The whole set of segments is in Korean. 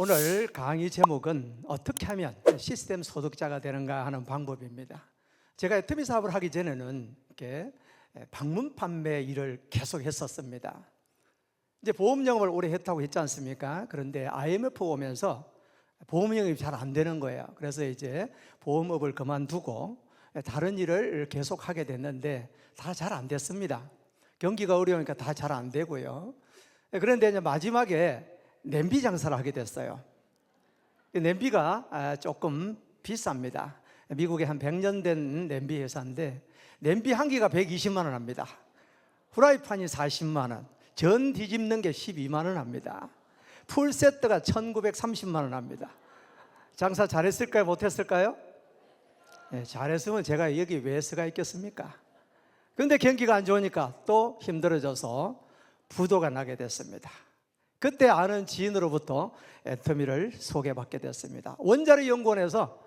오늘 강의 제목은 어떻게 하면 시스템 소득자가 되는가 하는 방법입니다. 제가 애터미 사업을 하기 전에는 이렇게 방문 판매 일을 계속 했었습니다. 이제 보험 영업을 오래 했다고 했지 않습니까? 그런데 IMF 오면서 보험 영업이 잘 안 되는 거예요. 그래서 이제 보험업을 그만두고 다른 일을 계속 하게 됐는데 다 잘 안 됐습니다. 경기가 어려우니까 다 잘 안 되고요. 그런데 이제 마지막에 냄비 장사를 하게 됐어요. 냄비가 조금 비쌉니다. 미국에 한 100년 된 냄비 회사인데 냄비 한 개가 120만 원 합니다. 후라이팬이 40만 원, 전 뒤집는 게 12만 원 합니다. 풀 세트가 1930만 원 합니다. 장사 잘했을까요? 못했을까요? 네, 잘했으면 제가 여기 왜 서가 있겠습니까? 그런데 경기가 안 좋으니까 또 힘들어져서 부도가 나게 됐습니다. 그때 아는 지인으로부터 애터미를 소개받게 됐습니다. 원자력 연구원에서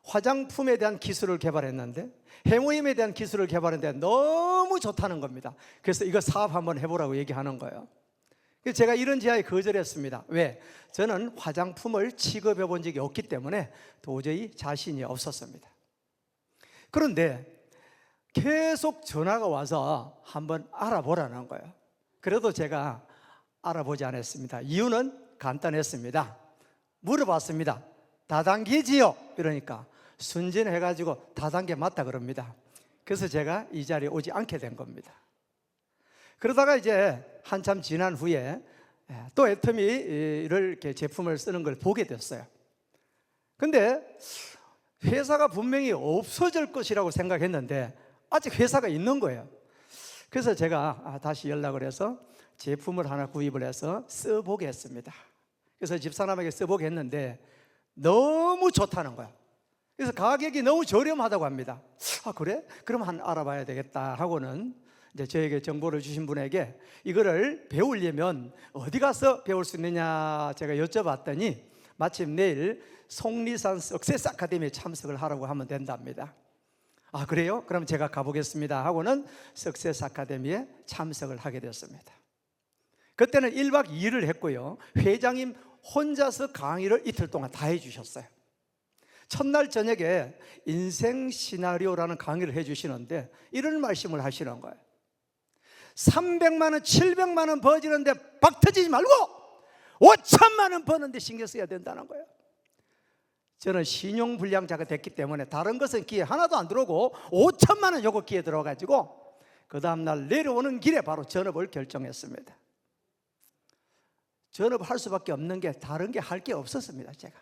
화장품에 대한 기술을 개발했는데 해모임에 대한 기술을 개발했는데 너무 좋다는 겁니다. 그래서 이거 사업 한번 해보라고 얘기하는 거예요. 그래서 제가 이런 제안에 거절했습니다. 왜? 저는 화장품을 취급해 본 적이 없기 때문에 도저히 자신이 없었습니다. 그런데 계속 전화가 와서 한번 알아보라는 거예요. 그래도 제가 알아보지 않았습니다. 이유는 간단했습니다. 물어봤습니다. 다단계지요? 이러니까 순진해가지고 다단계 맞다 그럽니다. 그래서 제가 이 자리에 오지 않게 된 겁니다. 그러다가 이제 한참 지난 후에 또 애터미를 이렇게 제품을 쓰는 걸 보게 됐어요. 근데 회사가 분명히 없어질 것이라고 생각했는데 아직 회사가 있는 거예요. 그래서 제가 다시 연락을 해서 제품을 하나 구입을 해서 써보게 했습니다. 그래서 집사람에게 써보게 했는데 너무 좋다는 거야. 그래서 가격이 너무 저렴하다고 합니다. 아, 그래? 그럼 한 알아봐야 되겠다 하고는 이제 저에게 정보를 주신 분에게 이거를 배우려면 어디 가서 배울 수 있느냐 제가 여쭤봤더니 마침 내일 속리산 석세스 아카데미에 참석을 하라고 하면 된답니다. 아, 그래요? 그럼 제가 가보겠습니다 하고는 석세스 아카데미에 참석을 하게 됐습니다. 그때는 1박 2일을 했고요. 회장님 혼자서 강의를 이틀 동안 다 해주셨어요. 첫날 저녁에 인생 시나리오라는 강의를 해주시는데 이런 말씀을 하시는 거예요. 300만 원, 700만 원 버지는데 박 터지지 말고 5천만 원 버는데 신경 써야 된다는 거예요. 저는 신용불량자가 됐기 때문에 다른 것은 귀에 하나도 안 들어오고 5천만 원 요거 귀에 들어가지고 그 다음날 내려오는 길에 바로 전업을 결정했습니다. 전업할 수밖에 없는 게 다른 게 할 게 없었습니다. 제가.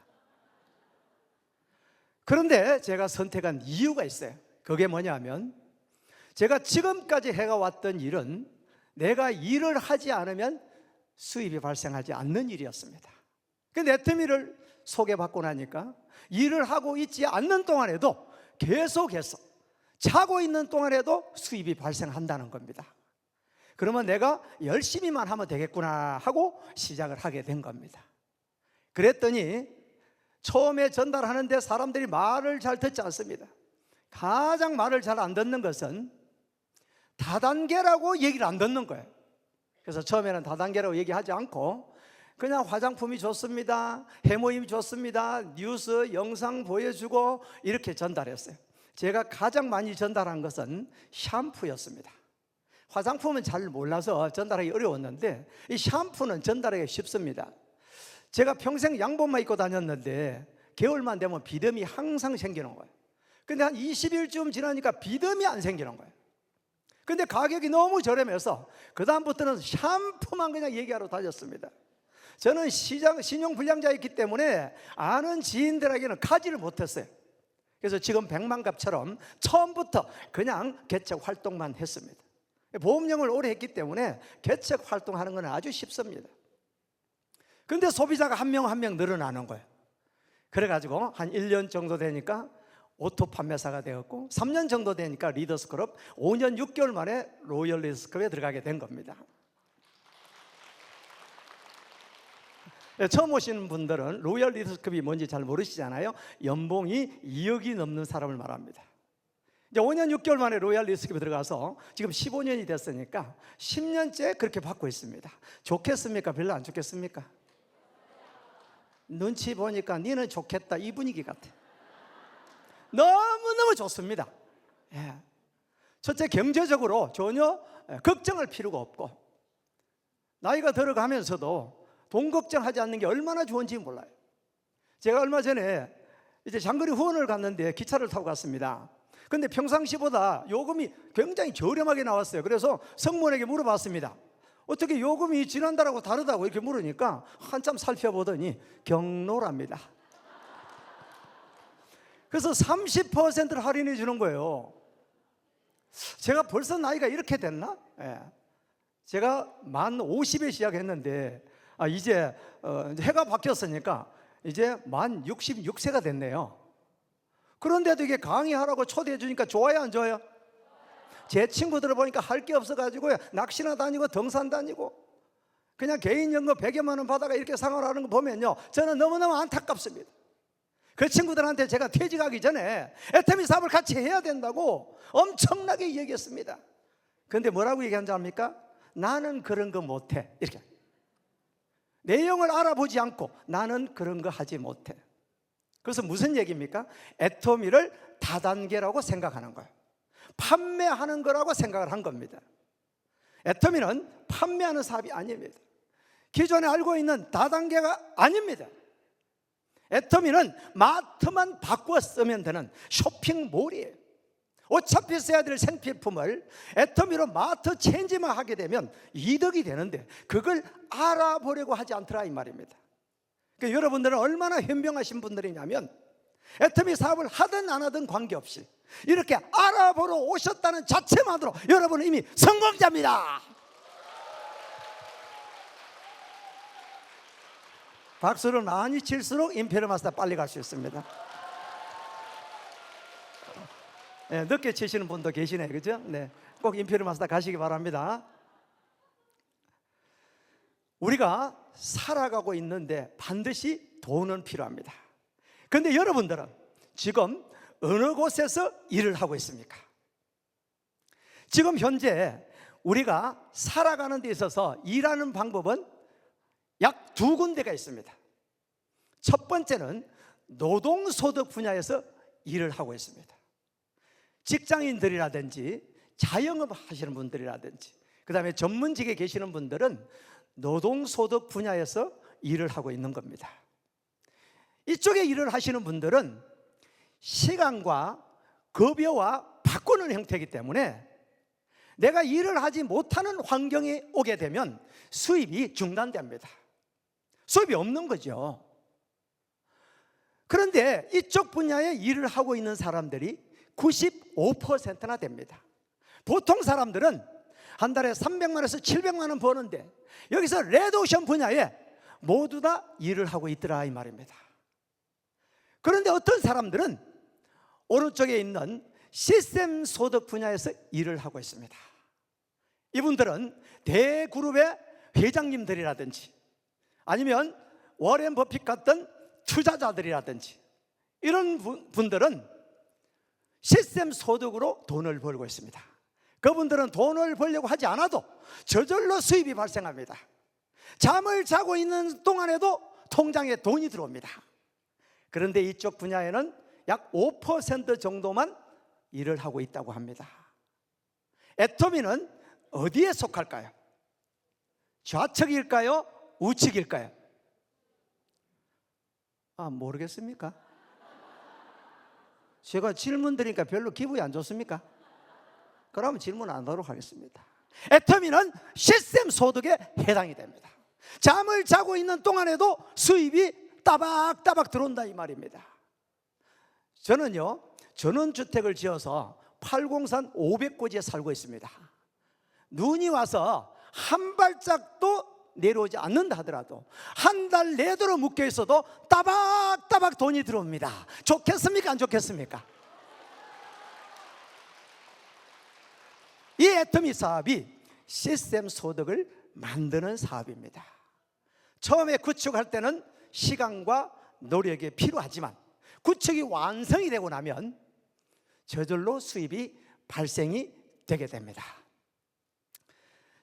그런데 제가 선택한 이유가 있어요. 그게 뭐냐면 제가 지금까지 해왔던 일은 내가 일을 하지 않으면 수입이 발생하지 않는 일이었습니다. 근데 애터미를 소개받고 나니까 일을 하고 있지 않는 동안에도 계속해서 자고 있는 동안에도 수입이 발생한다는 겁니다. 그러면 내가 열심히만 하면 되겠구나 하고 시작을 하게 된 겁니다. 그랬더니 처음에 전달하는데 사람들이 말을 잘 듣지 않습니다. 가장 말을 잘 안 듣는 것은 다단계라고 얘기를 안 듣는 거예요. 그래서 처음에는 다단계라고 얘기하지 않고 그냥 화장품이 좋습니다, 해모임이 좋습니다, 뉴스 영상 보여주고 이렇게 전달했어요. 제가 가장 많이 전달한 것은 샴푸였습니다. 화장품은 잘 몰라서 전달하기 어려웠는데 이 샴푸는 전달하기 쉽습니다. 제가 평생 양복만 입고 다녔는데 겨울만 되면 비듬이 항상 생기는 거예요. 근데 한 20일쯤 지나니까 비듬이 안 생기는 거예요. 근데 가격이 너무 저렴해서 그 다음부터는 샴푸만 그냥 얘기하러 다녔습니다. 저는 신용불량자였기 때문에 아는 지인들에게는 가지를 못했어요. 그래서 지금 백만갑처럼 처음부터 그냥 개척 활동만 했습니다. 보험령을 오래 했기 때문에 개척 활동하는 건 아주 쉽습니다. 그런데 소비자가 한 명 한 명 늘어나는 거예요. 그래가지고 한 1년 정도 되니까 오토 판매사가 되었고 3년 정도 되니까 리더스클럽, 5년 6개월 만에 로열 리더스클럽에 들어가게 된 겁니다. 처음 오시는 분들은 로열 리더스클럽이 뭔지 잘 모르시잖아요. 연봉이 2억이 넘는 사람을 말합니다. 이제 5년 6개월 만에 로열 리더스클럽에 들어가서 지금 15년이 됐으니까 10년째 그렇게 받고 있습니다. 좋겠습니까? 별로 안 좋겠습니까? 눈치 보니까 니는 좋겠다 이 분위기 같아. 너무너무 좋습니다. 예. 첫째, 경제적으로 전혀 걱정할 필요가 없고, 나이가 들어가면서도 돈 걱정하지 않는 게 얼마나 좋은지 몰라요. 제가 얼마 전에 이제 장거리 후원을 갔는데 기차를 타고 갔습니다. 근데 평상시보다 요금이 굉장히 저렴하게 나왔어요. 그래서 승무원에게 물어봤습니다. 어떻게 요금이 지난달하고 다르다고 이렇게 물으니까 한참 살펴보더니 경로랍니다. 그래서 30%를 할인해 주는 거예요. 제가 벌써 나이가 이렇게 됐나? 예. 제가 만 50에 시작했는데 이제 해가 바뀌었으니까 이제 만 66세가 됐네요. 그런데도 이게 강의하라고 초대해 주니까 좋아요, 안 좋아요? 제 친구들을 보니까 할 게 없어가지고 낚시나 다니고 등산 다니고 그냥 개인 연금 100여만 원 받아가 이렇게 생활하는 거 보면요, 저는 너무너무 안타깝습니다. 그 친구들한테 제가 퇴직하기 전에 애터미 사업을 같이 해야 된다고 엄청나게 얘기했습니다. 그런데 뭐라고 얘기한 줄 압니까? 나는 그런 거 못해, 이렇게. 내용을 알아보지 않고 나는 그런 거 하지 못해. 그래서 무슨 얘기입니까? 애터미를 다단계라고 생각하는 거예요. 판매하는 거라고 생각을 한 겁니다. 애터미는 판매하는 사업이 아닙니다. 기존에 알고 있는 다단계가 아닙니다. 애터미는 마트만 바꿔 쓰면 되는 쇼핑몰이에요. 어차피 써야 될 생필품을 애터미로 마트 체인지만 하게 되면 이득이 되는데 그걸 알아보려고 하지 않더라 이 말입니다. 그러니까 여러분들은 얼마나 현명하신 분들이냐면 애터미 사업을 하든 안 하든 관계없이 이렇게 알아보러 오셨다는 자체만으로 여러분은 이미 성공자입니다. 박수를 많이 칠수록 임페리얼 마스터 빨리 갈 수 있습니다. 네, 늦게 치시는 분도 계시네, 그죠? 네, 꼭 임페리얼 마스터 가시기 바랍니다. 우리가 살아가고 있는데 반드시 돈은 필요합니다. 그런데 여러분들은 지금 어느 곳에서 일을 하고 있습니까? 지금 현재 우리가 살아가는 데 있어서 일하는 방법은 약 두 군데가 있습니다. 첫 번째는 노동소득 분야에서 일을 하고 있습니다. 직장인들이라든지 자영업 하시는 분들이라든지 그 다음에 전문직에 계시는 분들은 노동소득 분야에서 일을 하고 있는 겁니다. 이쪽에 일을 하시는 분들은 시간과 급여와 바꾸는 형태이기 때문에 내가 일을 하지 못하는 환경이 오게 되면 수입이 중단됩니다. 수입이 없는 거죠. 그런데 이쪽 분야에 일을 하고 있는 사람들이 95%나 됩니다. 보통 사람들은 한 달에 300만 원에서 700만 원 버는데 여기서 레드오션 분야에 모두 다 일을 하고 있더라 이 말입니다. 그런데 어떤 사람들은 오른쪽에 있는 시스템 소득 분야에서 일을 하고 있습니다. 이분들은 대그룹의 회장님들이라든지 아니면 워렌 버핏 같은 투자자들이라든지 이런 분들은 시스템 소득으로 돈을 벌고 있습니다. 그분들은 돈을 벌려고 하지 않아도 저절로 수입이 발생합니다. 잠을 자고 있는 동안에도 통장에 돈이 들어옵니다. 그런데 이쪽 분야에는 약 5% 정도만 일을 하고 있다고 합니다. 애터미는 어디에 속할까요? 좌측일까요? 우측일까요? 모르겠습니까? 제가 질문 드리니까 별로 기분이 안 좋습니까? 그러면 질문 안 하도록 하겠습니다. 애터미는 시스템 소득에 해당이 됩니다. 잠을 자고 있는 동안에도 수입이 따박따박 들어온다 이 말입니다. 저는요 전원주택을 지어서 803 500고지에 살고 있습니다. 눈이 와서 한 발짝도 내려오지 않는다 하더라도 한 달 내도록 묶여 있어도 따박따박 돈이 들어옵니다. 좋겠습니까? 안 좋겠습니까? 이 애터미 사업이 시스템 소득을 만드는 사업입니다. 처음에 구축할 때는 시간과 노력이 필요하지만 구축이 완성이 되고 나면 저절로 수입이 발생이 되게 됩니다.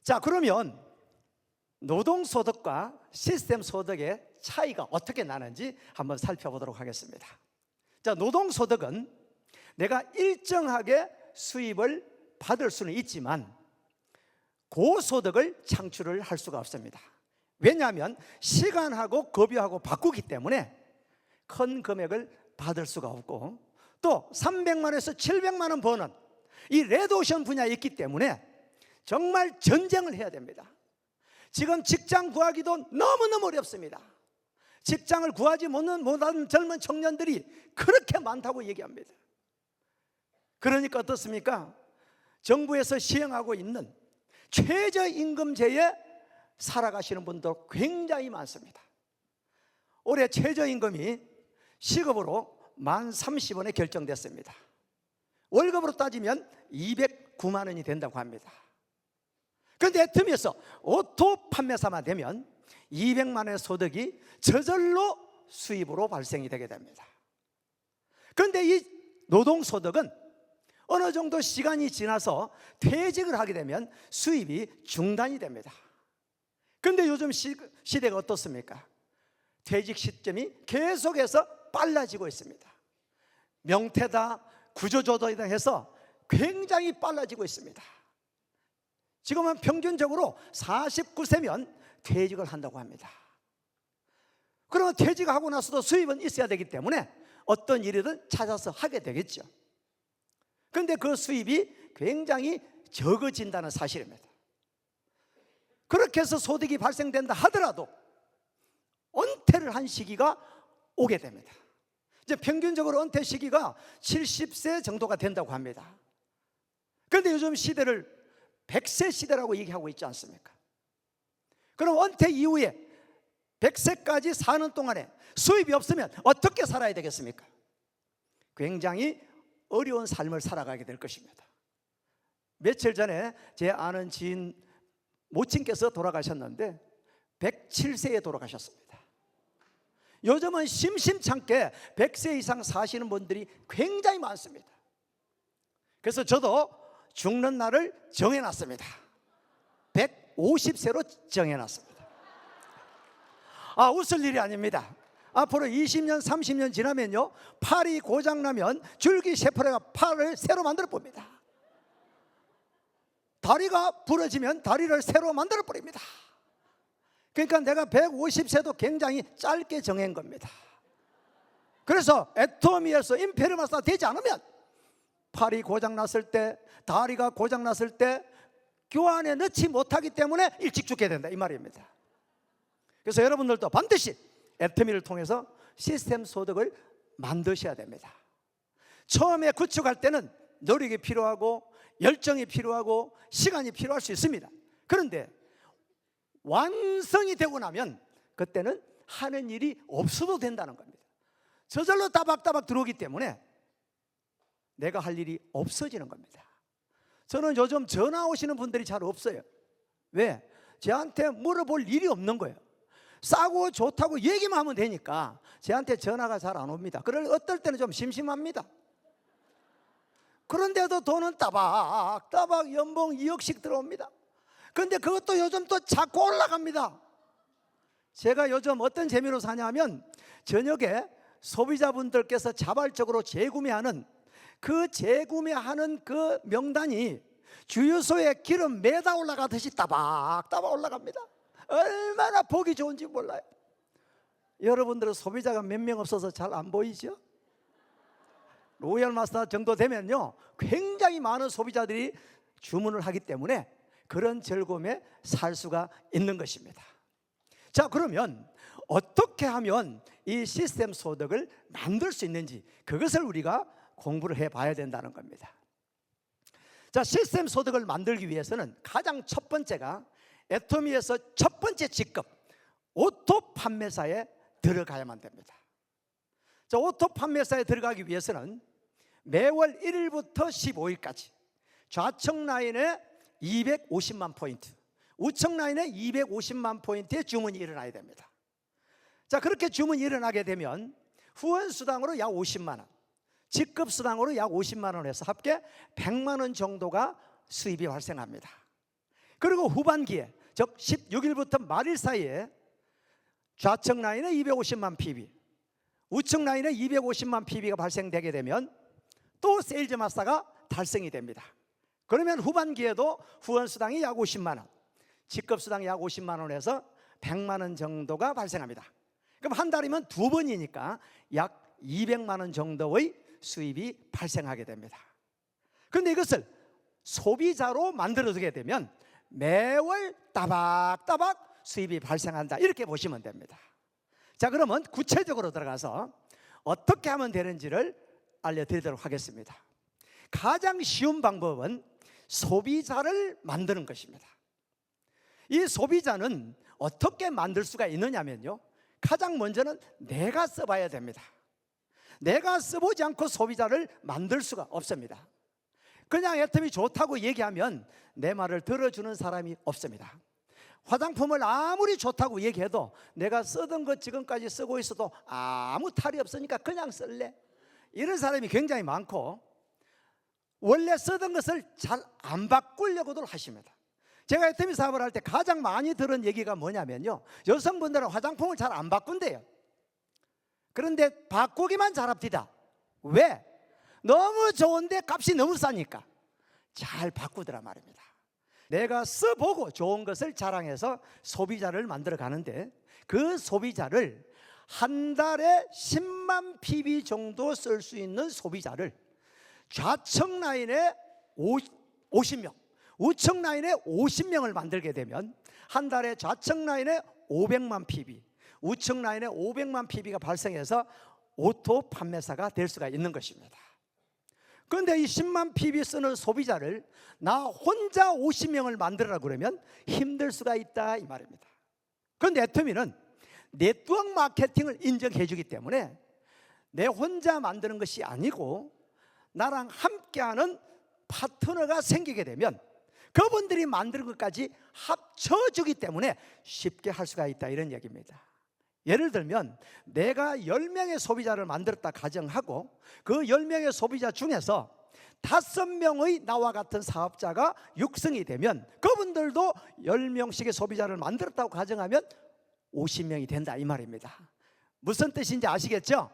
자, 그러면 노동소득과 시스템 소득의 차이가 어떻게 나는지 한번 살펴보도록 하겠습니다. 자, 노동소득은 내가 일정하게 수입을 받을 수는 있지만 고소득을 창출을 할 수가 없습니다. 왜냐하면 시간하고 급여하고 바꾸기 때문에 큰 금액을 받을 수가 없고, 또 300만 원에서 700만 원 버는 이 레드오션 분야에 있기 때문에 정말 전쟁을 해야 됩니다. 지금 직장 구하기도 너무너무 어렵습니다. 직장을 구하지 못하는 젊은 청년들이 그렇게 많다고 얘기합니다. 그러니까 어떻습니까? 정부에서 시행하고 있는 최저임금제에 살아가시는 분도 굉장히 많습니다. 올해 최저임금이 시급으로 1030원에 결정됐습니다. 월급으로 따지면 209만 원이 된다고 합니다. 그런데 애터미에서 오토 판매사만 되면 200만 원의 소득이 저절로 수입으로 발생이 되게 됩니다. 그런데 이 노동소득은 어느 정도 시간이 지나서 퇴직을 하게 되면 수입이 중단이 됩니다. 그런데 요즘 시대가 어떻습니까? 퇴직 시점이 계속해서 빨라지고 있습니다. 명태다, 구조조정이다 해서 굉장히 빨라지고 있습니다. 지금은 평균적으로 49세면 퇴직을 한다고 합니다. 그러면 퇴직하고 나서도 수입은 있어야 되기 때문에 어떤 일이든 찾아서 하게 되겠죠. 그런데 그 수입이 굉장히 적어진다는 사실입니다. 그렇게 해서 소득이 발생된다 하더라도 은퇴를 한 시기가 오게 됩니다. 이제 평균적으로 은퇴 시기가 70세 정도가 된다고 합니다. 그런데 요즘 시대를 100세 시대라고 얘기하고 있지 않습니까? 그럼 은퇴 이후에 100세까지 사는 동안에 수입이 없으면 어떻게 살아야 되겠습니까? 굉장히 어려운 삶을 살아가게 될 것입니다. 며칠 전에 제 아는 지인 모친께서 돌아가셨는데 107세에 돌아가셨습니다. 요즘은 심심찮게 100세 이상 사시는 분들이 굉장히 많습니다. 그래서 저도 죽는 날을 정해놨습니다. 150세로 정해놨습니다. 웃을 일이 아닙니다. 앞으로 20년, 30년 지나면요, 팔이 고장나면 줄기세포레가 팔을 새로 만들어 봅니다. 다리가 부러지면 다리를 새로 만들어 버립니다. 그러니까 내가 150세도 굉장히 짧게 정한 겁니다. 그래서 애터미에서 임페르마스가 되지 않으면 팔이 고장났을 때, 다리가 고장났을 때 교환에 넣지 못하기 때문에 일찍 죽게 된다, 이 말입니다. 그래서 여러분들도 반드시 애터미를 통해서 시스템 소득을 만드셔야 됩니다. 처음에 구축할 때는 노력이 필요하고 열정이 필요하고 시간이 필요할 수 있습니다. 그런데 완성이 되고 나면 그때는 하는 일이 없어도 된다는 겁니다. 저절로 따박따박 들어오기 때문에 내가 할 일이 없어지는 겁니다. 저는 요즘 전화 오시는 분들이 잘 없어요. 왜? 저한테 물어볼 일이 없는 거예요. 싸고 좋다고 얘기만 하면 되니까 저한테 전화가 잘 안 옵니다. 그럴 어떨 때는 좀 심심합니다. 그런데도 돈은 따박따박 연봉 2억씩 들어옵니다. 그런데 그것도 요즘 또 자꾸 올라갑니다. 제가 요즘 어떤 재미로 사냐면 저녁에 소비자분들께서 자발적으로 재구매하는 그 재구매하는 그 명단이 주유소에 기름 매다 올라가듯이 따박따박 올라갑니다. 얼마나 보기 좋은지 몰라요. 여러분들은 소비자가 몇 명 없어서 잘 안 보이죠? 로얄 마스터 정도 되면요, 굉장히 많은 소비자들이 주문을 하기 때문에 그런 즐거움에 살 수가 있는 것입니다. 자, 그러면 어떻게 하면 이 시스템 소득을 만들 수 있는지 그것을 우리가 공부를 해봐야 된다는 겁니다. 자, 시스템 소득을 만들기 위해서는 가장 첫 번째가 애터미에서 첫 번째 직급 오토 판매사에 들어가야만 됩니다. 자, 오토 판매사에 들어가기 위해서는 매월 1일부터 15일까지 좌측 라인에 250만 포인트, 우측 라인에 250만 포인트의 주문이 일어나야 됩니다. 자, 그렇게 주문이 일어나게 되면 후원수당으로 약 50만 원, 직급수당으로 약 50만 원 해서 합계 100만 원 정도가 수입이 발생합니다. 그리고 후반기에 즉 16일부터 말일 사이에 좌측 라인에 250만 PB, 우측 라인에 250만 PB가 발생되게 되면 또 세일즈 마스터가 달성이 됩니다. 그러면 후반기에도 후원수당이 약 50만 원, 직급수당이 약 50만 원에서 100만 원 정도가 발생합니다. 그럼 한 달이면 두 번이니까 약 200만 원 정도의 수입이 발생하게 됩니다. 그런데 이것을 소비자로 만들어두게 되면 매월 따박따박 수입이 발생한다, 이렇게 보시면 됩니다. 자, 그러면 구체적으로 들어가서 어떻게 하면 되는지를 알려드리도록 하겠습니다. 가장 쉬운 방법은 소비자를 만드는 것입니다. 이 소비자는 어떻게 만들 수가 있느냐면요, 가장 먼저는 내가 써봐야 됩니다. 내가 써보지 않고 소비자를 만들 수가 없습니다. 그냥 애텀이 좋다고 얘기하면 내 말을 들어주는 사람이 없습니다. 화장품을 아무리 좋다고 얘기해도 내가 쓰던 것 지금까지 쓰고 있어도 아무 탈이 없으니까 그냥 쓸래, 이런 사람이 굉장히 많고, 원래 쓰던 것을 잘 안 바꾸려고들 하십니다. 제가 애터미 사업을 할 때 가장 많이 들은 얘기가 뭐냐면요, 여성분들은 화장품을 잘 안 바꾼대요. 그런데 바꾸기만 잘합디다. 왜? 너무 좋은데 값이 너무 싸니까 잘 바꾸더라 말입니다. 내가 써보고 좋은 것을 자랑해서 소비자를 만들어 가는데, 그 소비자를 한 달에 10만 PB 정도 쓸 수 있는 소비자를 좌측 라인에 50명, 우측 라인에 50명을 만들게 되면 한 달에 좌측 라인에 500만 PB, 우측 라인에 500만 PB가 발생해서 오토 판매사가 될 수가 있는 것입니다. 그런데 이 10만 PB 쓰는 소비자를 나 혼자 50명을 만들어라 그러면 힘들 수가 있다, 이 말입니다. 그런데 애터미는 네트워크 마케팅을 인정해 주기 때문에 내 혼자 만드는 것이 아니고 나랑 함께하는 파트너가 생기게 되면 그분들이 만드는 것까지 합쳐주기 때문에 쉽게 할 수가 있다, 이런 얘기입니다. 예를 들면 내가 10명의 소비자를 만들었다 가정하고 그 10명의 소비자 중에서 5명의 나와 같은 사업자가 육성이 되면 그분들도 10명씩의 소비자를 만들었다고 가정하면 50명이 된다, 이 말입니다. 무슨 뜻인지 아시겠죠?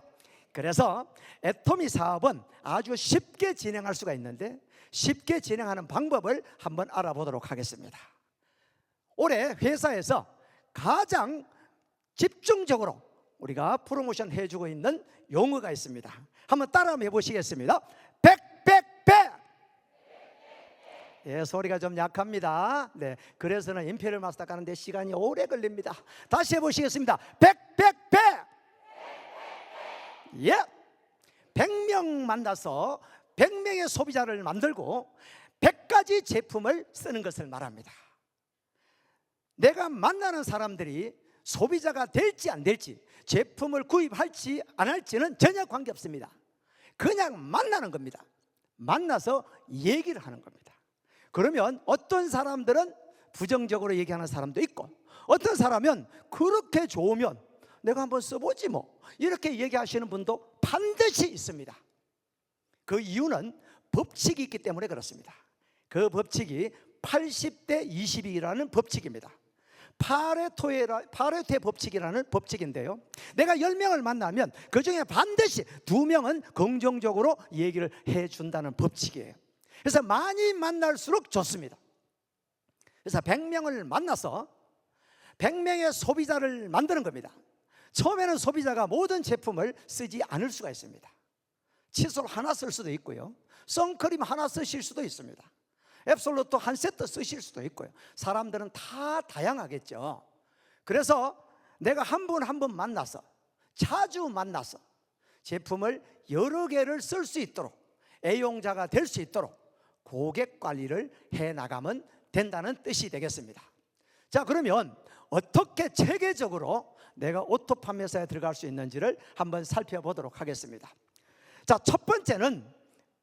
그래서 애터미 사업은 아주 쉽게 진행할 수가 있는데, 쉽게 진행하는 방법을 한번 알아보도록 하겠습니다. 올해 회사에서 가장 집중적으로 우리가 프로모션 해주고 있는 용어가 있습니다. 한번 따라 한번 해보시겠습니다. 예, 소리가 좀 약합니다. 네, 그래서는 임페리얼 마스터 가는데 시간이 오래 걸립니다. 다시 해보시겠습니다. 예, 100명 만나서 100명의 소비자를 만들고 100가지 제품을 쓰는 것을 말합니다. 내가 만나는 사람들이 소비자가 될지 안 될지, 제품을 구입할지 안 할지는 전혀 관계없습니다. 그냥 만나는 겁니다. 만나서 얘기를 하는 겁니다. 그러면 어떤 사람들은 부정적으로 얘기하는 사람도 있고, 어떤 사람은 그렇게 좋으면 내가 한번 써보지 뭐, 이렇게 얘기하시는 분도 반드시 있습니다. 그 이유는 법칙이 있기 때문에 그렇습니다. 그 법칙이 80대 20이라는 법칙입니다. 파레토의 법칙이라는 법칙인데요, 내가 10명을 만나면 그 중에 반드시 2명은 긍정적으로 얘기를 해준다는 법칙이에요. 그래서 많이 만날수록 좋습니다. 그래서 100명을 만나서 100명의 소비자를 만드는 겁니다. 처음에는 소비자가 모든 제품을 쓰지 않을 수가 있습니다. 칫솔 하나 쓸 수도 있고요, 선크림 하나 쓰실 수도 있습니다. 앱솔루트 한 세트 쓰실 수도 있고요. 사람들은 다 다양하겠죠. 그래서 내가 한 분 한 분 만나서, 자주 만나서 제품을 여러 개를 쓸 수 있도록, 애용자가 될 수 있도록 고객 관리를 해나가면 된다는 뜻이 되겠습니다. 자, 그러면 어떻게 체계적으로 내가 오토 판매사에 들어갈 수 있는지를 한번 살펴보도록 하겠습니다. 자, 첫 번째는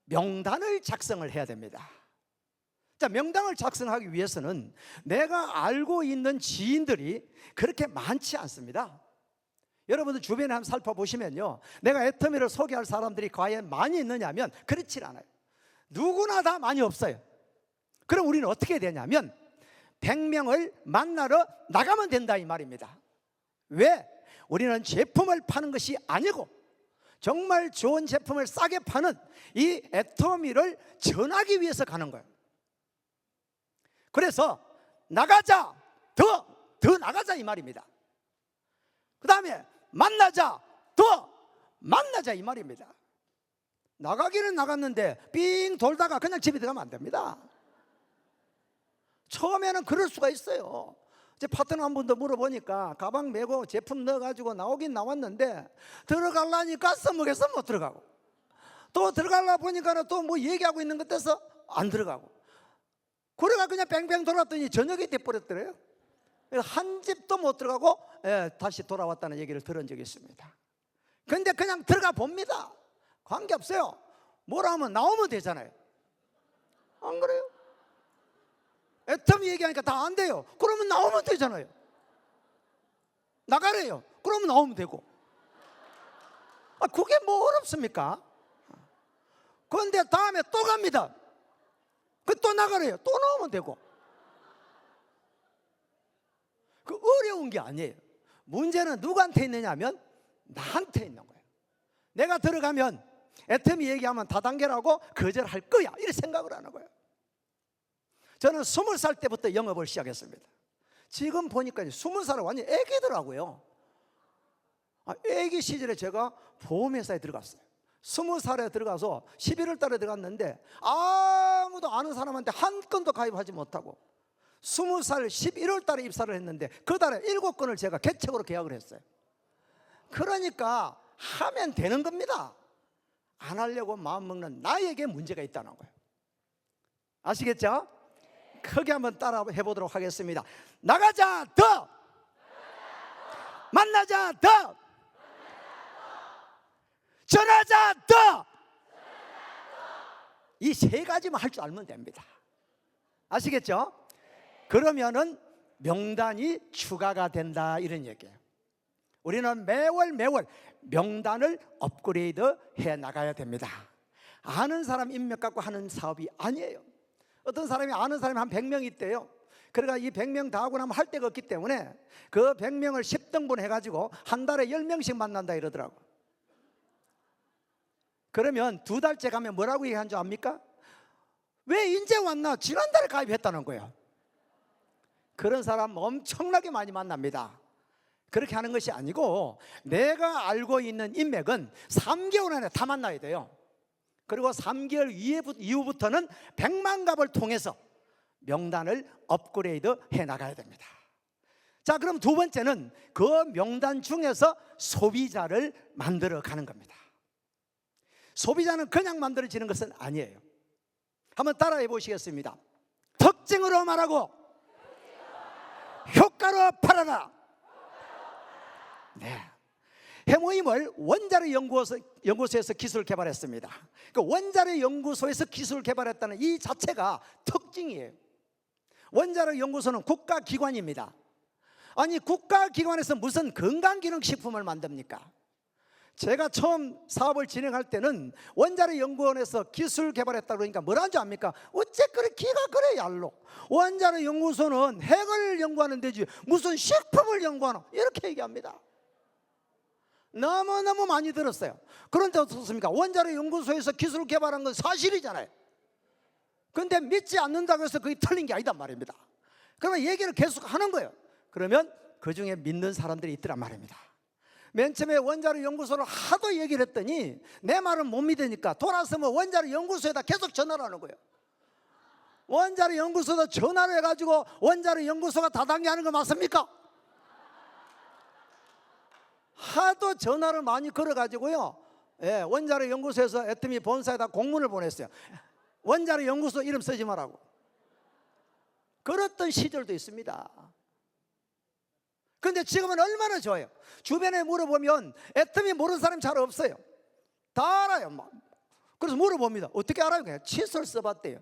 명단을 작성을 해야 됩니다. 자, 명단을 작성하기 위해서는 내가 알고 있는 지인들이 그렇게 많지 않습니다. 여러분들 주변에 한번 살펴보시면요, 내가 애터미를 소개할 사람들이 과연 많이 있느냐면 그렇지 않아요. 누구나 다 많이 없어요. 그럼 우리는 어떻게 되냐면 100명을 만나러 나가면 된다 이 말입니다. 왜? 우리는 제품을 파는 것이 아니고 정말 좋은 제품을 싸게 파는 이 애터미를 전하기 위해서 가는 거예요. 그래서 나가자, 더 나가자 이 말입니다. 그 다음에 만나자, 더 만나자 이 말입니다. 나가기는 나갔는데 삥 돌다가 그냥 집에 들어가면 안 됩니다. 처음에는 그럴 수가 있어요. 이제 파트너 한 분도 물어보니까 가방 메고 제품 넣어가지고 나오긴 나왔는데 들어가려니까 써먹여서 못 들어가고, 또 들어가려 보니까 또 뭐 얘기하고 있는 것 같아서 안 들어가고, 그래가 그냥 뺑뺑 돌았더니 저녁이 돼버렸더래요. 한 집도 못 들어가고 다시 돌아왔다는 얘기를 들은 적이 있습니다. 근데 그냥 들어가 봅니다. 관계없어요. 뭐라 하면 나오면 되잖아요. 안 그래요? 애터미 얘기하니까 다 안 돼요. 그러면 나오면 되잖아요. 나가래요. 그러면 나오면 되고. 그게 뭐 어렵습니까? 그런데 다음에 또 갑니다. 또 나가래요. 또 나오면 되고. 그 어려운 게 아니에요. 문제는 누구한테 있느냐면 나한테 있는 거예요. 내가 들어가면 애터미 얘기하면 다단계라고 거절할 거야 이렇게 생각을 하는 거예요. 저는 20살 때부터 영업을 시작했습니다. 지금 보니까 20살은 완전 애기더라고요. 애기 시절에 제가 보험회사에 들어갔어요. 20살에 들어가서 11월 달에 들어갔는데 아무도 아는 사람한테 한 건도 가입하지 못하고 20살 11월 달에 입사를 했는데 그 달에 7건을 제가 개척으로 계약을 했어요. 그러니까 하면 되는 겁니다. 안 하려고 마음먹는 나에게 문제가 있다는 거예요. 아시겠죠? 크게 한번 따라 해보도록 하겠습니다. 나가자 더, 만나자 더, 전하자 더. 이 세 가지만 할 줄 알면 됩니다. 아시겠죠? 그러면은 명단이 추가가 된다 이런 얘기예요. 우리는 매월 명단을 업그레이드 해 나가야 됩니다. 아는 사람 인맥 갖고 하는 사업이 아니에요. 어떤 사람이 아는 사람이 한 100명 있대요. 그러니까 이 100명 다 하고 나면 할 데가 없기 때문에 그 100명을 10등분 해가지고 한 달에 10명씩 만난다 이러더라고. 그러면 2달째 가면 뭐라고 얘기한 줄 압니까? 왜 이제 왔나? 지난달에 가입했다는 거예요. 그런 사람 엄청나게 많이 만납니다. 그렇게 하는 것이 아니고 내가 알고 있는 인맥은 3개월 안에 다 만나야 돼요. 그리고 3개월 이후부터는 100만 갑을 통해서 명단을 업그레이드 해 나가야 됩니다. 자, 그럼 두 번째는 그 명단 중에서 소비자를 만들어 가는 겁니다. 소비자는 그냥 만들어지는 것은 아니에요. 한번 따라해 보시겠습니다. 특징으로 말하고 효과로 팔아라. 네. 해모임을 원자력 연구소에서 기술 개발했습니다. 그 원자력 연구소에서 기술 개발했다는 이 자체가 특징이에요. 원자력 연구소는 국가기관입니다. 아니 국가기관에서 무슨 건강기능식품을 만듭니까? 제가 처음 사업을 진행할 때는 원자력 연구원에서 기술 개발했다 그러니까 뭐라는 줄 압니까? 어째 그래 기가 그래 얄로. 원자력 연구소는 핵을 연구하는 데지 무슨 식품을 연구하노 이렇게 얘기합니다. 너무너무 많이 들었어요. 그런데 어떻습니까? 원자력 연구소에서 기술을 개발한 건 사실이잖아요. 그런데 믿지 않는다고 해서 그게 틀린 게 아니단 말입니다. 그러면 얘기를 계속 하는 거예요. 그러면 그 중에 믿는 사람들이 있더란 말입니다. 맨 처음에 원자력 연구소를 하도 얘기를 했더니 내 말은 못 믿으니까 돌아서면 원자력 연구소에다 계속 전화를 하는 거예요. 원자력 연구소에다 전화를 해가지고 원자력 연구소가 다단계 하는 거 맞습니까? 하도 전화를 많이 걸어가지고요, 원자력 연구소에서 애터미 본사에다 공문을 보냈어요. 원자력 연구소 이름 쓰지 말라고. 그랬던 시절도 있습니다. 그런데 지금은 얼마나 좋아요. 주변에 물어보면 애터미 모르는 사람이 잘 없어요. 다 알아요. 그래서 물어봅니다. 어떻게 알아요? 그냥 칫솔 써봤대요.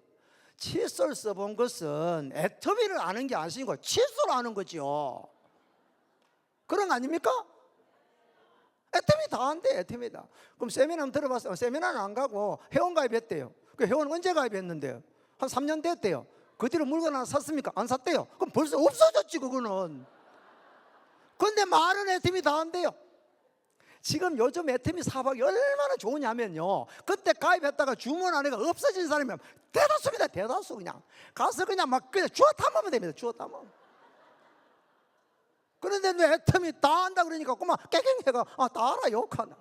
칫솔 써본 것은 애터미를 아는 게 아니고 칫솔 아는 거죠. 그런 거 아닙니까? 애터미 다 안돼. 애터미다. 그럼 세미나 한번 들어봤어요. 세미나는 안 가고 회원 가입했대요. 그 회원 언제 가입했는데요? 한 3년 됐대요. 그 뒤로 물건 하나 샀습니까? 안 샀대요. 그럼 벌써 없어졌지 그거는. 근데 많은 애템이 다 한대요. 지금 요즘 애템이 사박이 얼마나 좋으냐면요, 그때 가입했다가 주문 안 해가 없어진 사람이 대다수입니다. 대다수. 그냥 가서 그냥 막 그냥 주워 담으면 됩니다. 주워 담으면. 그런데 왜 애템이 다 한다 그러니까 그만 깨갱해가 다 알아 욕하나.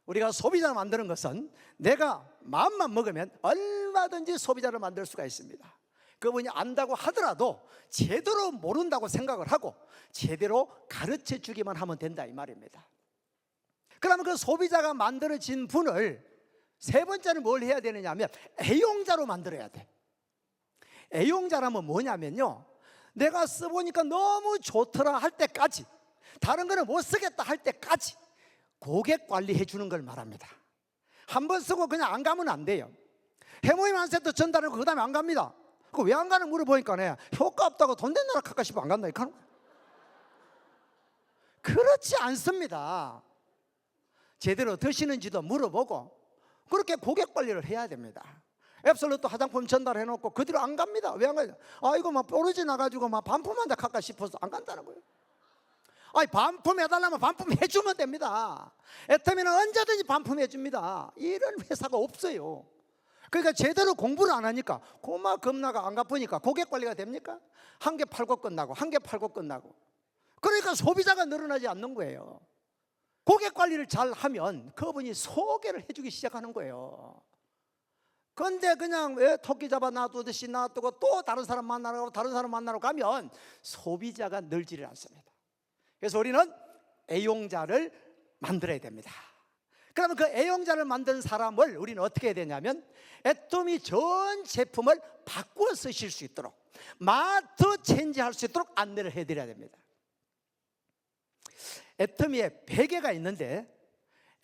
우리가 소비자를 만드는 것은 내가 마음만 먹으면 얼마든지 소비자를 만들 수가 있습니다. 그분이 안다고 하더라도 제대로 모른다고 생각을 하고 제대로 가르쳐 주기만 하면 된다 이 말입니다. 그러면 그 소비자가 만들어진 분을 세 번째는 뭘 해야 되느냐 하면 애용자로 만들어야 돼. 애용자라면 뭐냐면요, 내가 써보니까 너무 좋더라 할 때까지, 다른 거는 못 쓰겠다 할 때까지 고객 관리해 주는 걸 말합니다. 한 번 쓰고 그냥 안 가면 안 돼요. 해모임 한 세트 전달하고 그 다음에 안 갑니다. 그 왜 안 가는 물어보니까 효과 없다고 돈 낸 나라 갈까 싶어 안 간다 이렇게 하는 거예요. 그렇지 않습니다. 제대로 드시는지도 물어보고 그렇게 고객 관리를 해야 됩니다. 앱솔루트 화장품 전달해 놓고 그 뒤로 안 갑니다. 왜 안 가요? 이거 막 뽀르지 나가지고 막 반품한다 갈까 싶어서 안 간다는 거예요. 반품해달라면 반품해주면 됩니다. 애터미는 언제든지 반품해줍니다. 이런 회사가 없어요. 그러니까 제대로 공부를 안 하니까 고마 겁나가 안 갚으니까 고객 관리가 됩니까? 한 개 팔고 끝나고 한 개 팔고 끝나고. 그러니까 소비자가 늘어나지 않는 거예요. 고객 관리를 잘 하면 그분이 소개를 해주기 시작하는 거예요. 그런데 그냥 왜 토끼 잡아 놔두듯이 놔두고 또 다른 사람 만나러 가고 다른 사람 만나러 가면 소비자가 늘지를 않습니다. 그래서 우리는 애용자를 만들어야 됩니다. 그러면 그 애용자를 만든 사람을 우리는 어떻게 해야 되냐면 애터미 전 제품을 바꾸어 쓰실 수 있도록 마트 체인지할 수 있도록 안내를 해드려야 됩니다. 애터미에 베개가 있는데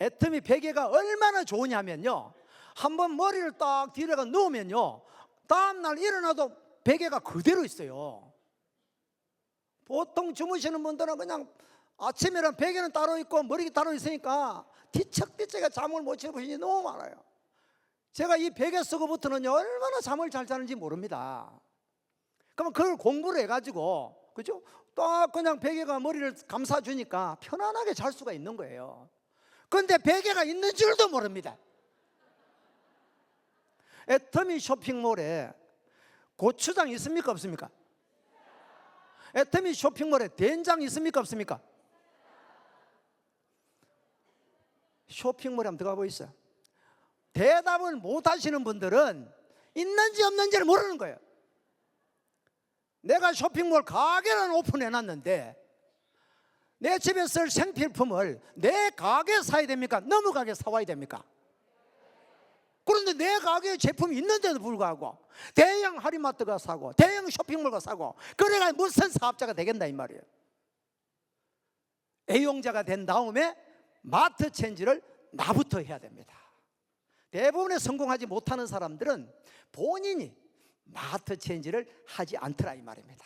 애터미 베개가 얼마나 좋으냐면요, 한번 머리를 딱 뒤에가 누우면요 다음날 일어나도 베개가 그대로 있어요. 보통 주무시는 분들은 그냥 아침에는 베개는 따로 있고 머리가 따로 있으니까 뒤척뒤척에 잠을 못 자는 분이 너무 많아요. 제가 이 베개 쓰고부터는요 얼마나 잠을 잘 자는지 모릅니다. 그러면 그걸 공부를 해가지고 그죠? 딱 그냥 베개가 머리를 감싸주니까 편안하게 잘 수가 있는 거예요. 그런데 베개가 있는 줄도 모릅니다. 애터미 쇼핑몰에 고추장 있습니까 없습니까? 애터미 쇼핑몰에 된장 있습니까 없습니까? 쇼핑몰에 한번 들어가 보이세요. 대답을 못 하시는 분들은 있는지 없는지를 모르는 거예요. 내가 쇼핑몰 가게를 오픈해 놨는데 내 집에 쓸 생필품을 내 가게에 사야 됩니까? 너무 가게에 사와야 됩니까? 그런데 내 가게에 제품이 있는데도 불구하고 대형 할인마트가 사고 대형 쇼핑몰가 사고 그래가 무슨 사업자가 되겠나 이 말이에요. 애용자가 된 다음에 마트 체인지를 나부터 해야 됩니다. 대부분의 성공하지 못하는 사람들은 본인이 마트 체인지를 하지 않더라 이 말입니다.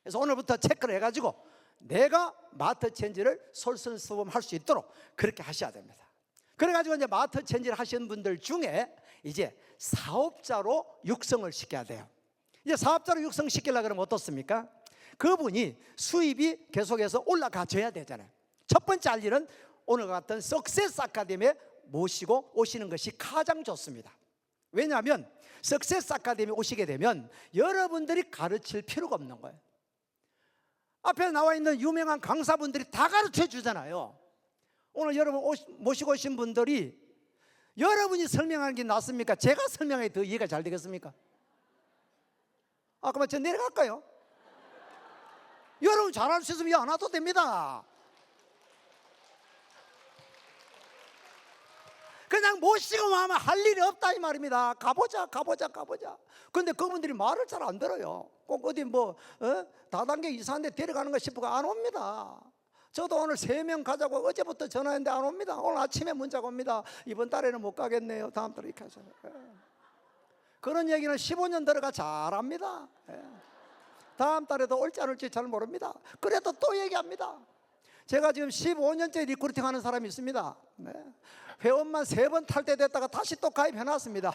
그래서 오늘부터 체크를 해가지고 내가 마트 체인지를 솔선수범할 수 있도록 그렇게 하셔야 됩니다. 그래가지고 이제 마트 체인지를 하시는 분들 중에 이제 사업자로 육성을 시켜야 돼요. 이제 사업자로 육성시키려고 그러면 어떻습니까? 그분이 수입이 계속해서 올라가줘야 되잖아요. 첫 번째 할 일은 오늘 같은 석세스 아카데미에 모시고 오시는 것이 가장 좋습니다. 왜냐하면 석세스 아카데미 오시게 되면 여러분들이 가르칠 필요가 없는 거예요. 앞에 나와 있는 유명한 강사분들이 다 가르쳐 주잖아요. 오늘 여러분 모시고 오신 분들이 여러분이 설명하는 게 낫습니까? 제가 설명해 더 이해가 잘 되겠습니까? 그러면 저 내려갈까요? 여러분 잘할 수 있으면 안 와도 됩니다. 그냥 모시고 하면 할 일이 없다 이 말입니다. 가보자. 그런데 그분들이 말을 잘 안 들어요. 꼭 어디 다단계 이사한데 데려가는 거 싶어서 안 옵니다. 저도 오늘 3명 가자고 어제부터 전화했는데 안 옵니다. 오늘 아침에 문자가 옵니다. 이번 달에는 못 가겠네요. 다음 달에 이렇게 하잖아요. 그런 얘기는 15년 들어가 잘합니다. 다음 달에도 올지 안 올지 잘 모릅니다. 그래도 또 얘기합니다. 제가 지금 15년째 리크루팅 하는 사람이 있습니다. 회원만 3번 탈퇴됐다가 다시 또 가입해 놨습니다.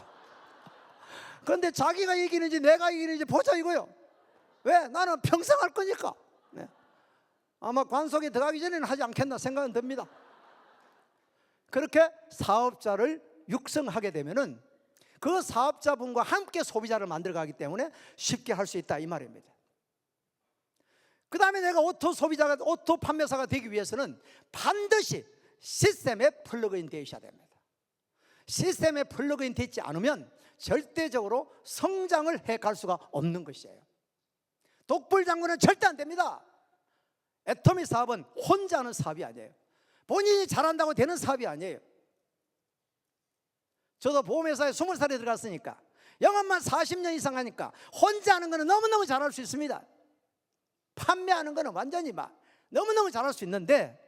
그런데 자기가 이기는지 내가 이기는지 보자 이거요. 왜? 나는 평생 할 거니까. 네. 아마 관속에 들어가기 전에는 하지 않겠나 생각은 듭니다. 그렇게 사업자를 육성하게 되면은 그 사업자분과 함께 소비자를 만들어가기 때문에 쉽게 할 수 있다 이 말입니다. 그 다음에 내가 오토 소비자가, 오토 판매사가 되기 위해서는 반드시 시스템에 플러그인 되어 있어야 됩니다. 시스템에 플러그인 되지 않으면 절대적으로 성장을 해갈 수가 없는 것이에요. 독불장군은 절대 안 됩니다. 애터미 사업은 혼자 하는 사업이 아니에요. 본인이 잘한다고 되는 사업이 아니에요. 저도 보험회사에 20살에 들어갔으니까 영업만 40년 이상 하니까 혼자 하는 거는 너무너무 잘할 수 있습니다. 판매하는 거는 완전히 너무너무 잘할 수 있는데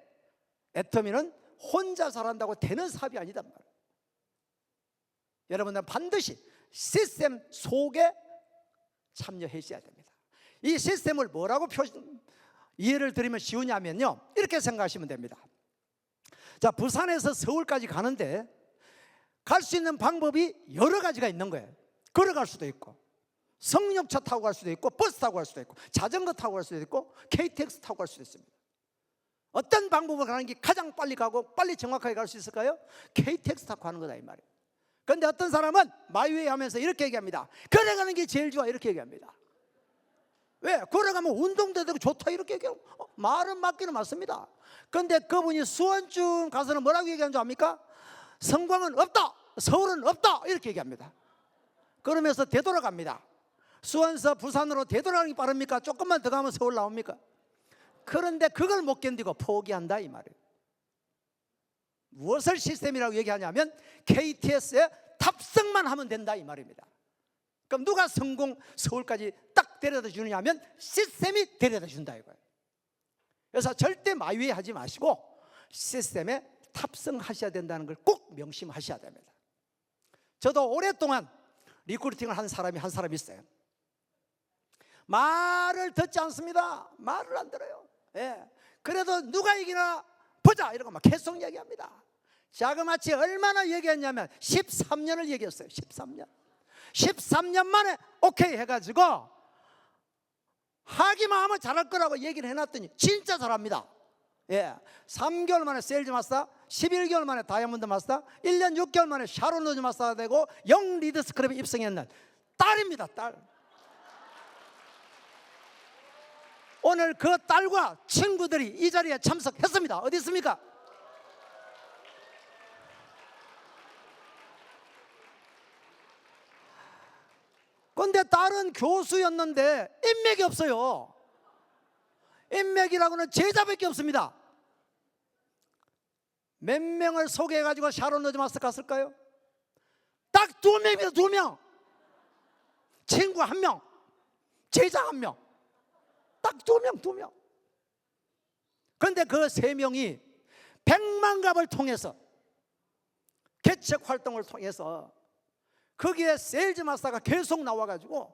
애터미는 혼자 잘한다고 되는 사업이 아니단 말이에요. 여러분들 반드시 시스템 속에 참여하셔야 됩니다. 이 시스템을 뭐라고 이해를 드리면 쉬우냐면요, 이렇게 생각하시면 됩니다. 자, 부산에서 서울까지 가는데 갈 수 있는 방법이 여러 가지가 있는 거예요. 걸어갈 수도 있고, 승용차 타고 갈 수도 있고, 버스 타고 갈 수도 있고, 자전거 타고 갈 수도 있고, KTX 타고 갈 수도 있습니다. 어떤 방법으로 가는 게 가장 빨리 가고 빨리 정확하게 갈 수 있을까요? KTX 타고 가는 거다 이 말이에요. 그런데 어떤 사람은 마이웨이 하면서 이렇게 얘기합니다. 걸어가는 게 제일 좋아 이렇게 얘기합니다. 왜? 걸어가면 운동도 되고 좋다 이렇게 얘기하고 말은 맞기는 맞습니다. 그런데 그분이 수원쯤 가서는 뭐라고 얘기하는 줄 압니까? 성광은 없다, 서울은 없다 이렇게 얘기합니다. 그러면서 되돌아갑니다. 수원서 부산으로 되돌아가기 빠릅니까? 조금만 더 가면 서울 나옵니까? 그런데 그걸 못 견디고 포기한다 이 말이에요. 무엇을 시스템이라고 얘기하냐면 KTX에 탑승만 하면 된다 이 말입니다. 그럼 누가 서울까지 딱 데려다 주느냐면 시스템이 데려다 준다 이거예요. 그래서 절대 마이웨이 하지 마시고 시스템에 탑승하셔야 된다는 걸 꼭 명심하셔야 됩니다. 저도 오랫동안 리크루팅을 한 사람이 있어요. 말을 듣지 않습니다. 말을 안 들어요. 예. 그래도 누가 이기나 보자 이러고 막 계속 얘기합니다. 자그마치 얼마나 얘기했냐면 13년을 얘기했어요. 13년 만에 오케이 해가지고 하기만 하면 잘할 거라고 얘기를 해놨더니 진짜 잘합니다. 예, 3개월 만에 세일즈 마스터, 11개월 만에 다이아몬드 마스터, 1년 6개월 만에 샤론 로즈 마스터가 되고 영 리더스 클럽에 입성했는 딸입니다. 딸. 오늘 그 딸과 친구들이 이 자리에 참석했습니다. 어디 있습니까? 그런데 딸은 교수였는데 인맥이 없어요. 인맥이라고는 제자밖에 없습니다. 몇 명을 소개해가지고 샤론 로즈 마스터 갔을까요? 딱 2명입니다. 2명. 친구 1명, 제자 1명. 딱 2명. 그런데 그 3명이 백만갑을 통해서 개척 활동을 통해서 거기에 세일즈 마스터가 계속 나와가지고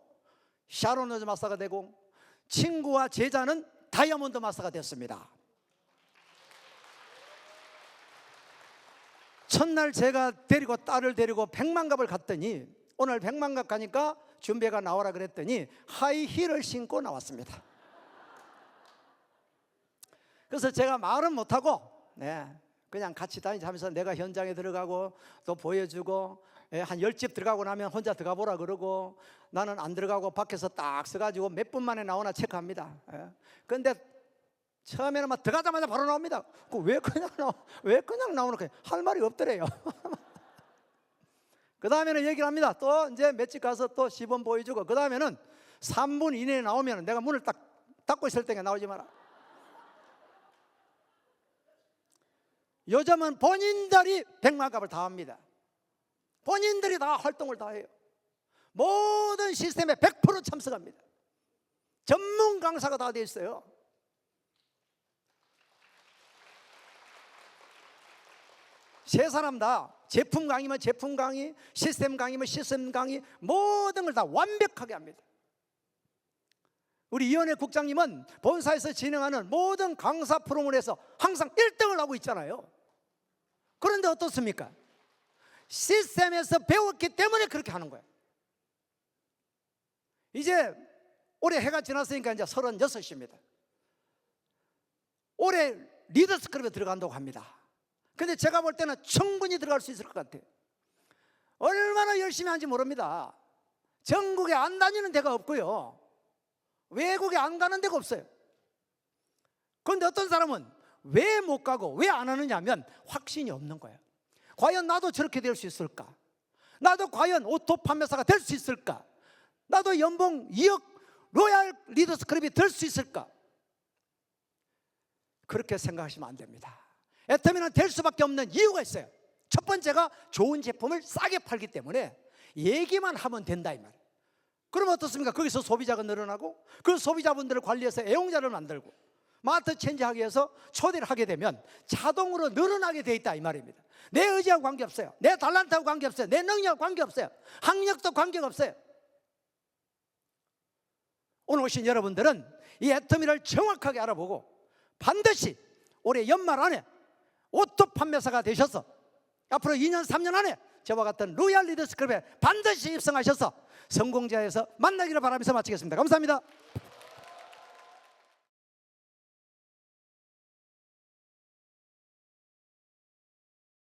샤론 로즈 마스터가 되고 친구와 제자는 다이아몬드 마스터가 됐습니다. 첫날 제가 딸을 데리고 백만갑을 갔더니 오늘 백만갑 가니까 준비가 나오라 그랬더니 하이힐을 신고 나왔습니다. 그래서 제가 말은 못하고 그냥 같이 다니면서 내가 현장에 들어가고 또 보여주고 한 10집 들어가고 나면 혼자 들어가 보라 그러고 나는 안 들어가고 밖에서 딱 서가지고 몇 분 만에 나오나 체크합니다. 그런데 처음에는 막 들어가자마자 바로 나옵니다. 왜 그냥 나오는 거예요? 할 말이 없더래요. 그 다음에는 얘기를 합니다. 또 이제 맷집 가서 또 시범 보여주고 그 다음에는 3분 이내에 나오면 내가 문을 딱 닫고 있을 때가 나오지 마라. 요즘은 본인들이 백만갑을 다 합니다. 본인들이 다 활동을 다 해요. 모든 시스템에 100% 참석합니다. 전문 강사가 다 되어 있어요. 세 사람 다 제품 강의면 제품 강의, 시스템 강의면 시스템 강의, 모든 걸 다 완벽하게 합니다. 우리 이현애 국장님은 본사에서 진행하는 모든 강사 프로그램에서 항상 1등을 하고 있잖아요. 그런데 어떻습니까? 시스템에서 배웠기 때문에 그렇게 하는 거예요. 이제 올해 해가 지났으니까 이제 36입니다. 올해 리더스 클럽에 들어간다고 합니다. 근데 제가 볼 때는 충분히 들어갈 수 있을 것 같아요. 얼마나 열심히 하는지 모릅니다. 전국에 안 다니는 데가 없고요, 외국에 안 가는 데가 없어요. 그런데 어떤 사람은 왜 못 가고 왜 안 하느냐 하면 확신이 없는 거예요. 과연 나도 저렇게 될 수 있을까? 나도 과연 오토 판매사가 될 수 있을까? 나도 연봉 2억 로얄 리더스 클럽이 될 수 있을까? 그렇게 생각하시면 안 됩니다. 애터미는 될 수밖에 없는 이유가 있어요. 첫 번째가 좋은 제품을 싸게 팔기 때문에 얘기만 하면 된다 이 말이에요. 그럼 어떻습니까? 거기서 소비자가 늘어나고 그 소비자분들을 관리해서 애용자를 만들고 마트 체인지하기 위해서 초대를 하게 되면 자동으로 늘어나게 돼 있다 이 말입니다. 내 의지하고 관계없어요. 내 달란트하고 관계없어요. 내 능력하고 관계없어요. 학력도 관계가 없어요. 오늘 오신 여러분들은 이 애터미를 정확하게 알아보고 반드시 올해 연말 안에 오토 판매사가 되셔서 앞으로 2년 3년 안에 저와 같은 로얄 리더스 클럽에 반드시 입성하셔서 성공자에서 만나기를 바라면서 마치겠습니다. 감사합니다.